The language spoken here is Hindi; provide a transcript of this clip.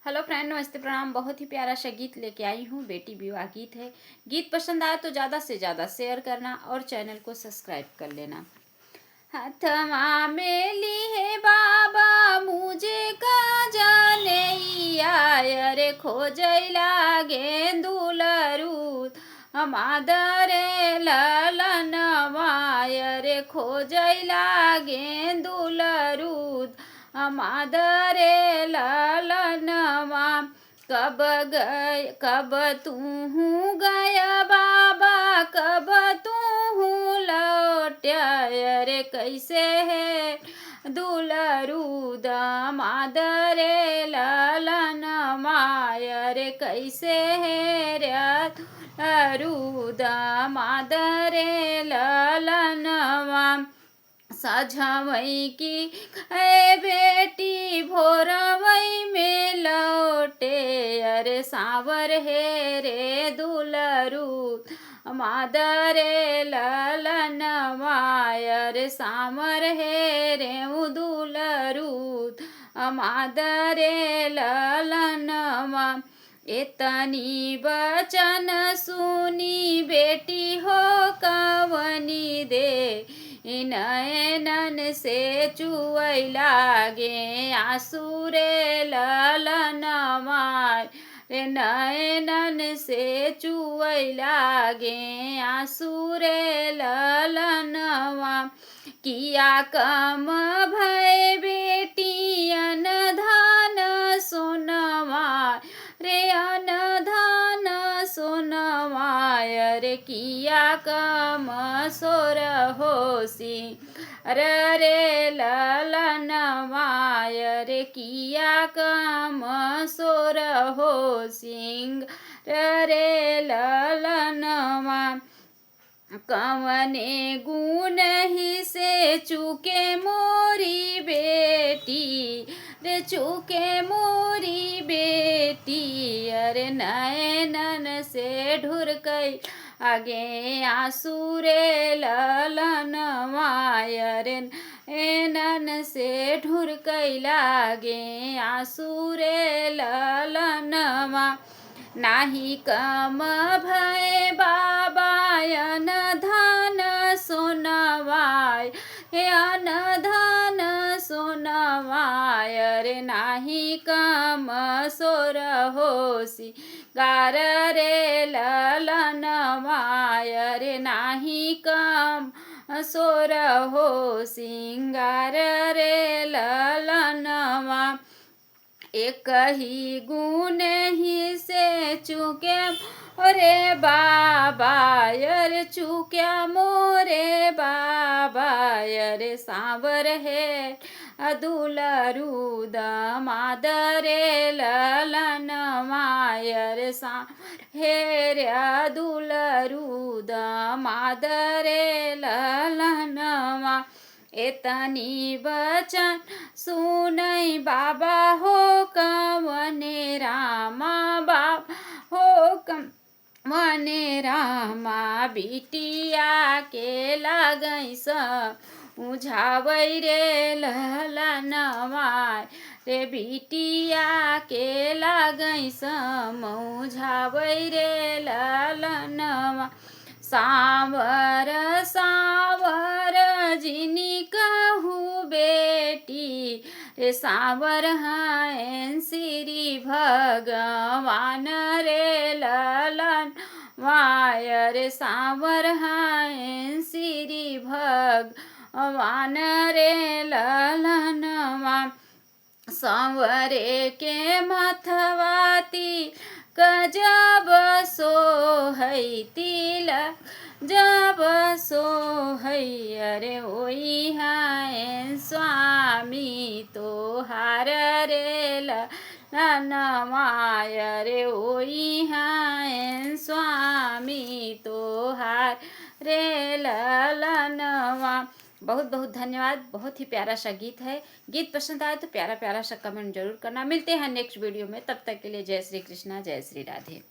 हेलो फ्रेंड, नमस्ते, प्रणाम। बहुत ही प्यारा सा गीत लेके आई हूँ। बेटी विवाह गीत है। गीत पसंद आया तो ज़्यादा से ज़्यादा शेयर करना और चैनल को सब्सक्राइब कर लेना। हथवा में ली है बाबा मुझे का जाने रे खोजैला गेंदुलरूद हमादरे ललनवा रे खोजैला गेंदुलरूद हमादरे ललनवा कब तू गया बाबा कब तू लौट्या रे कैसे है दुलरूद मादरे ललन रे कैसे है दुलरूद मादरे ललनवा सझवई की बेटी भोरवई में लौटे अरे सावर है रे दुलरूद मादरे ललनवा अरे सामर है रे दुलरूद मादरे ललनवा इतनी बचन सुनी बेटी हो कवनी दे नयनन से चुअई लागे आंसू रे ललनवा रे नयनन से चुअई लागे आंसू रे ललनवा किया कम भय बेटी अनधान सोनवा रे अनधान सोनवा रे किया कम सोर होसी रे ललनवा रे किया कम सोर हो सिंह रे ललनवा कवने गुण ही से चूके मोरी बेटी रे चूके मोरी बेटी अरे नयनन से ढुर कई आगे आंसू रे ललनवा रे नयनन से ढुर कई लागे आंसू रे ललनवा नाही कम भय बाबा अनधन सोनवाय हे अनधन सोनवाय रे नाही कम सोर होसी गार रे ललनवाय रे नाही कम सोर हो सिंगार रे ललनवा एक ही गुण ही से चूके ओरे बाबा यर चूक्या मोरे बाबा यर सांवर है दुलरूद मादरे ललन मायर सांवर है रे दुलरूद मादरे ललनवा एतनी बचन सुनई बाबा हो कवने रामा बाबा हो कवने रामा बिटिया के लगई उझावई रे ललनवा रे बिटिया के लगई उझावई रे ललनवा सांवर सांवर जिनी कहू बेटी रे सांवर हैं श्री भगवान रे ललन वायर सांवर हैं श्री भगवान रे ललनवा सांवरे के मथवाती जब सोहई तिलक जब सोहई अरे ओई है स्वामी तोहार रे ललनवा रे ओई है स्वामी तोहार रे ललनवा। बहुत बहुत धन्यवाद। बहुत ही प्यारा सा गीत है। गीत पसंद आए तो प्यारा प्यारा सा कमेंट जरूर करना। मिलते हैं नेक्स्ट वीडियो में। तब तक के लिए जय श्री कृष्णा, जय श्री राधे।